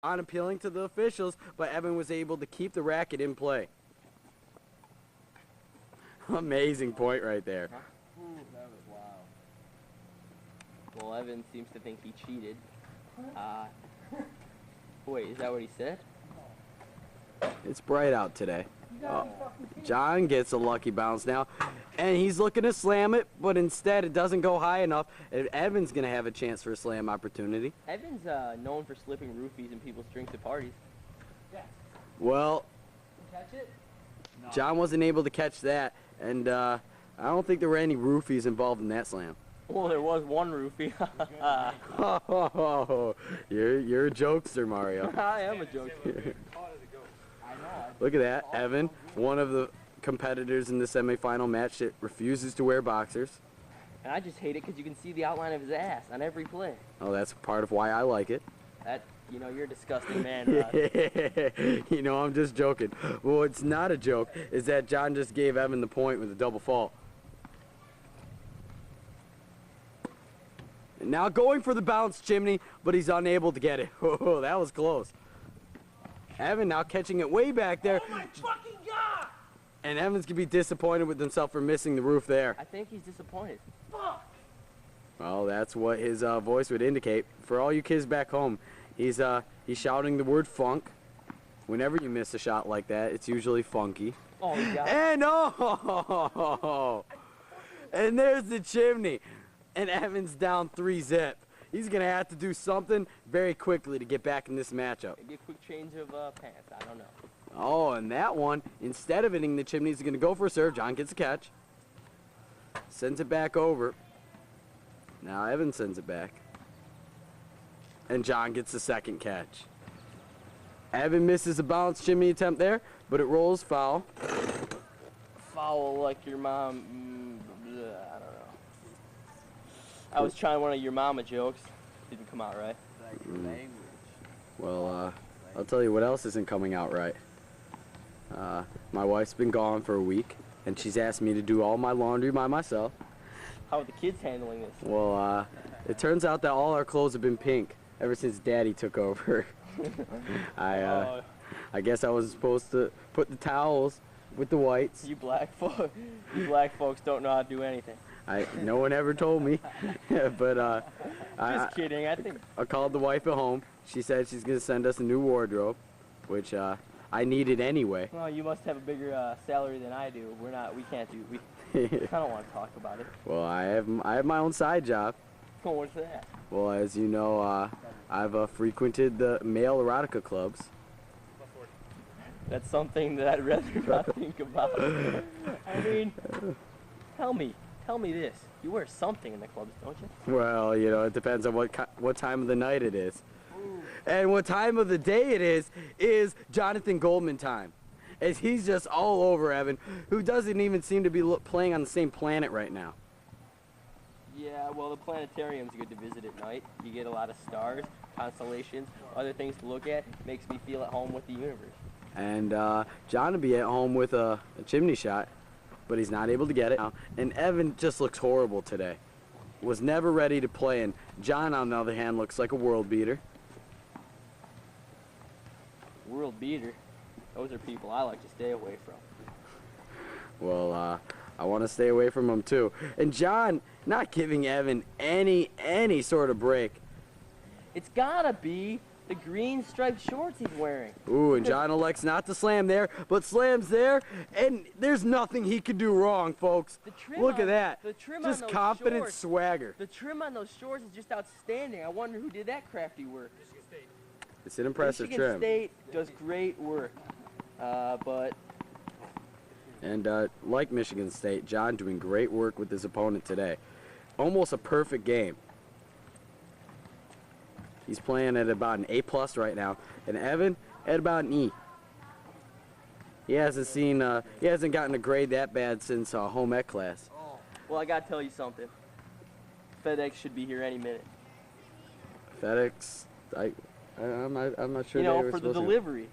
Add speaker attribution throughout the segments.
Speaker 1: on appealing to the officials, but Evan was able to keep the racket in play. Amazing point right there.
Speaker 2: Ooh, that was wild. Well, Evan seems to think he cheated. Wait, is that what he said?
Speaker 1: It's bright out today. Jon gets a lucky bounce now, and he's looking to slam it, but instead it doesn't go high enough, and Evan's going to have a chance for a slam opportunity.
Speaker 2: Evan's known for slipping roofies in people's drinks at parties.
Speaker 3: Yeah.
Speaker 1: Well,
Speaker 3: Catch it? No.
Speaker 1: Jon wasn't able to catch that, and I don't think there were any roofies involved in that slam.
Speaker 2: Well, there was one roofie.
Speaker 1: Oh, you're a jokester, Mario.
Speaker 2: I am a jokester.
Speaker 1: Look at that, Evan, one of the competitors in the semifinal match that refuses to wear boxers.
Speaker 2: And I just hate it because you can see the outline of his ass on every play.
Speaker 1: Oh, that's part of why I like it.
Speaker 2: That, you know, you're a disgusting man, Rod.
Speaker 1: You know, I'm just joking. Well, it's not a joke, is that Jon just gave Evan the point with a double fault. Now going for the bounce chimney, but he's unable to get it. Oh, that was close. Evan now catching it way back there.
Speaker 3: Oh my fucking God!
Speaker 1: And Evan's gonna be disappointed with himself for missing the roof there.
Speaker 2: I think he's disappointed.
Speaker 3: Fuck!
Speaker 1: Well, that's what his voice would indicate. For all you kids back home, he's shouting the word funk. Whenever you miss a shot like that, it's usually funky.
Speaker 2: Oh, he got it.
Speaker 1: And oh! And there's the chimney. And Evan's down 3-zip. He's going to have to do something very quickly to get back in this matchup.
Speaker 2: Maybe a quick change of pants. I don't know.
Speaker 1: Oh, and that one, instead of hitting the chimney, he's going to go for a serve. Jon gets a catch. Sends it back over. Now Evan sends it back. And Jon gets the second catch. Evan misses a bounce chimney attempt there, but it rolls foul.
Speaker 2: Foul like your mom. I don't know. I was trying one of your mama jokes. Didn't come out right.
Speaker 1: Well, I'll tell you what else isn't coming out right. My wife's been gone for a week, and she's asked me to do all my laundry by myself.
Speaker 2: How are the kids handling this?
Speaker 1: Well, it turns out that all our clothes have been pink ever since Daddy took over. I guess I was supposed to put the towels with the whites.
Speaker 2: You black folks don't know how to do anything.
Speaker 1: No one ever told me, but
Speaker 2: Just kidding. I think
Speaker 1: I called the wife at home. She said she's gonna send us a new wardrobe, which I needed anyway.
Speaker 2: well, you must have a bigger salary than I do. We can't do. I don't want to talk about it.
Speaker 1: Well, I have my own side job.
Speaker 2: Oh, what's that?
Speaker 1: Well, as you know, I've frequented the male erotica clubs.
Speaker 2: That's something that I'd rather not think about. I mean, tell me this. You wear something in the clubs, don't you?
Speaker 1: Well, you know, it depends on what time of the night it is. Ooh. And what time of the day it is Jonathan Goldman time. As he's just all over Evan, who doesn't even seem to be playing on the same planet right now.
Speaker 2: Yeah, well, the planetarium's good to visit at night. You get a lot of stars, constellations, other things to look at. Makes me feel at home with the universe.
Speaker 1: And Jon will be at home with a chimney shot, but he's not able to get it now. And Evan just looks horrible today. Was never ready to play, and Jon, on the other hand, looks like a world beater.
Speaker 2: World beater? Those are people I like to stay away from.
Speaker 1: Well, I want to stay away from him too. And Jon not giving Evan any sort of break.
Speaker 2: It's gotta be the green striped shorts he's wearing.
Speaker 1: Ooh, and Jon elects not to slam there, but slams there, and there's nothing he could do wrong, folks. Look at that.
Speaker 2: The trim
Speaker 1: just
Speaker 2: on those
Speaker 1: confident
Speaker 2: shorts,
Speaker 1: swagger.
Speaker 2: The trim on those shorts is just outstanding. I wonder who did that crafty work.
Speaker 1: It's an impressive
Speaker 2: Michigan
Speaker 1: trim.
Speaker 2: State does great work, but...
Speaker 1: And like Michigan State, Jon doing great work with his opponent today. Almost a perfect game. He's playing at about an A+ right now, and Evan at about an E. He hasn't gotten a grade that bad since home ec class.
Speaker 2: Well, I gotta tell you something. FedEx should be here any minute.
Speaker 1: FedEx, I'm not sure.
Speaker 2: You know, for the delivery,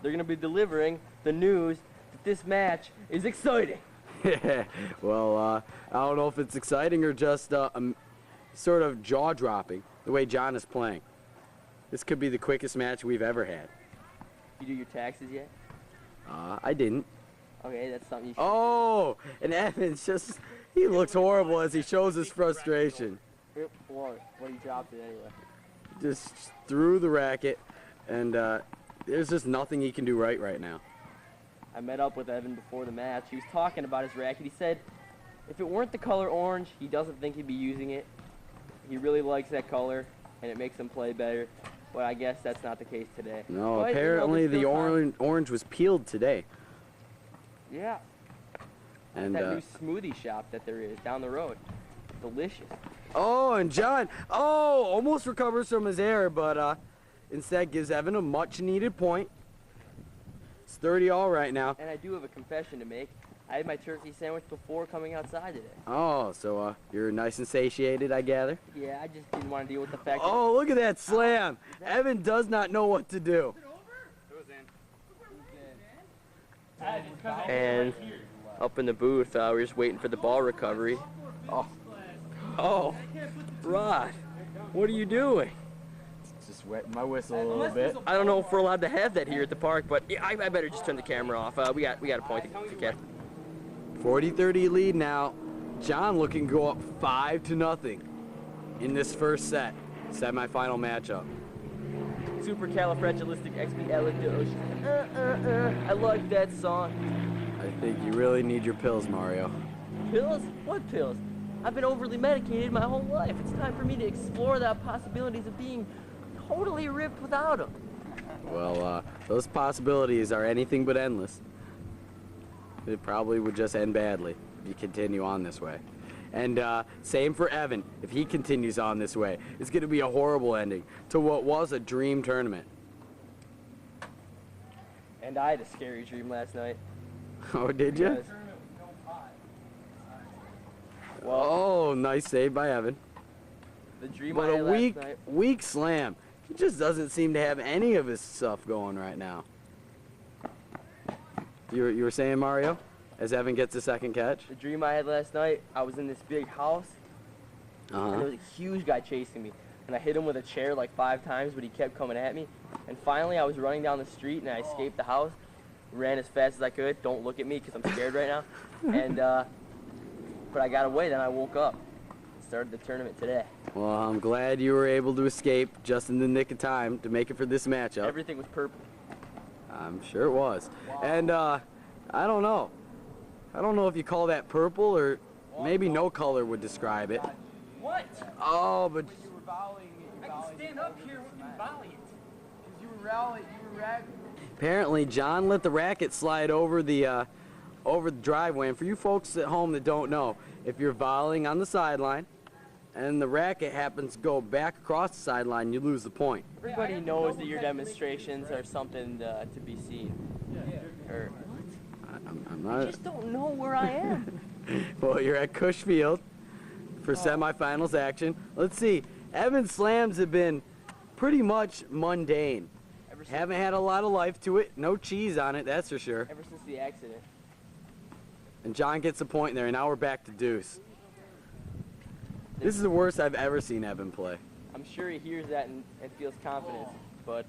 Speaker 2: they're gonna be delivering the news that this match is exciting.
Speaker 1: Well, I don't know if it's exciting or just sort of jaw-dropping the way Jon is playing. This could be the quickest match we've ever had.
Speaker 2: You do your taxes yet?
Speaker 1: I didn't.
Speaker 2: Okay, that's something you should.
Speaker 1: Oh, and Evans just, he looks horrible as he shows his frustration.
Speaker 2: What he dropped it anyway.
Speaker 1: Just threw the racket, and there's just nothing he can do right now.
Speaker 2: I met up with Evan before the match. He was talking about his racket. He said if it weren't the color orange, he doesn't think he'd be using it. He really likes that color, and it makes him play better. But I guess that's not the case today.
Speaker 1: No,
Speaker 2: But,
Speaker 1: apparently the orange was peeled today.
Speaker 2: Yeah.
Speaker 1: And
Speaker 2: That new smoothie shop that there is down the road. Delicious.
Speaker 1: oh, and Jon, almost recovers from his error, but instead gives Evan a much-needed point. It's 30 all right now.
Speaker 2: And I do have a confession to make. I had my turkey sandwich before coming outside today.
Speaker 1: Oh, so you're nice and satiated, I gather?
Speaker 2: Yeah, I just didn't want to deal with the fact
Speaker 1: Oh, look at that slam. Evan does not know what to do.
Speaker 2: And up in the booth, we were just waiting for the ball recovery. Oh, Rod, what are you doing?
Speaker 1: Just wetting my whistle a little bit.
Speaker 2: I don't know if we're allowed to have that here at the park, but yeah, I better just turn the camera off. We got a point to catch.
Speaker 1: 40-30 lead now. Jon looking to go up 5-0 in this first set. Semifinal matchup.
Speaker 2: Supercalifragilisticexpialidocious. I like that song.
Speaker 1: I think you really need your pills, Mario.
Speaker 2: Pills? What pills? I've been overly medicated my whole life. It's time for me to explore the possibilities of being totally ripped without them.
Speaker 1: Well, those possibilities are anything but endless. It probably would just end badly if you continue on this way. And same for Evan. If he continues on this way, it's going to be a horrible ending to what was a dream tournament.
Speaker 2: And I had a scary dream last night.
Speaker 1: Oh, did you?
Speaker 2: Because-
Speaker 1: Oh, nice save by Evan.
Speaker 2: The dream
Speaker 1: But
Speaker 2: I
Speaker 1: a
Speaker 2: had last
Speaker 1: weak,
Speaker 2: night.
Speaker 1: weak slam. He just doesn't seem to have any of his stuff going right now. You were saying, Mario, as Evan gets a second catch?
Speaker 2: The dream I had last night, I was in this big house, and there
Speaker 1: Uh-huh.
Speaker 2: was a huge guy chasing me. And I hit him with a chair like 5 times, but he kept coming at me. And finally, I was running down the street, and I escaped the house, ran as fast as I could. Don't look at me, because I'm scared right now. And, but I got away, then I woke up. Started the tournament today.
Speaker 1: Well, I'm glad you were able to escape just in the nick of time to make it for this matchup.
Speaker 2: Everything was purple.
Speaker 1: I'm sure it was. And I don't know. I don't know if you call that purple or maybe no color would describe it.
Speaker 3: What?
Speaker 1: Oh, but
Speaker 3: You were volleying it. I can stand up here with you volley it. Because you were rallying, you were
Speaker 1: apparently Jon let the racket slide over the driveway. And for you folks at home that don't know, if you're volleying on the sideline and the racket happens to go back across the sideline, you lose the point.
Speaker 2: Everybody knows that your demonstrations are something to be seen. Or,
Speaker 1: I'm
Speaker 2: I
Speaker 1: not.
Speaker 2: just don't know where I am.
Speaker 1: Well, you're at Cush Field for semifinals action. Let's see. Evan's slams have been pretty much mundane.
Speaker 2: Ever since,
Speaker 1: Haven't had a lot of life to it. No cheese on it, that's for sure.
Speaker 2: ever since the accident.
Speaker 1: And Jon gets a point there, and now we're back to deuce. This is the worst I've ever seen Evan play.
Speaker 2: I'm sure he hears that and feels confidence, but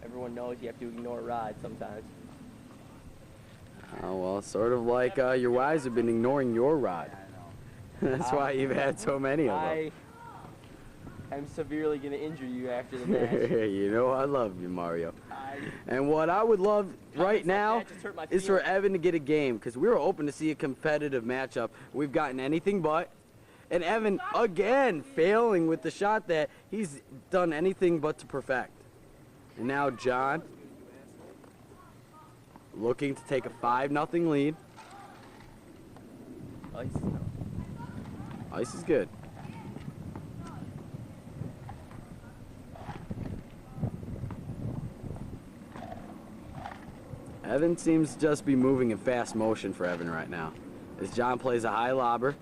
Speaker 2: everyone knows you have to ignore Rod sometimes.
Speaker 1: Oh, well, sort of like your wives have been ignoring your rod. That's why you've had so many of them.
Speaker 2: I am severely going to injure you after the match.
Speaker 1: You know I love you, Mario. And what I would love right now
Speaker 2: that just hurt my
Speaker 1: is for
Speaker 2: feelings.
Speaker 1: Evan to get a game, because we were open to see a competitive matchup. We've gotten anything but. And Evan, again, failing with the shot that he's done anything but to perfect. And now Jon looking to take a 5-0 lead.
Speaker 2: Ice.
Speaker 1: Ice is good. Evan seems to just be moving in fast motion for Evan right now. As Jon plays a high lobber.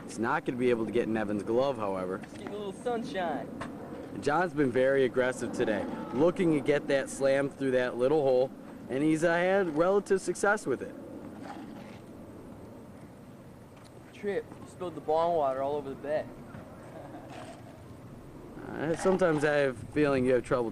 Speaker 1: He's not going to be able to get in Evan's glove, however.
Speaker 2: Just getting a little sunshine.
Speaker 1: Jon's been very aggressive today, looking to get that slam through that little hole, and he's had relative success with it.
Speaker 2: Trip. You spilled the bong water all over the bed.
Speaker 1: Sometimes I have a feeling you have trouble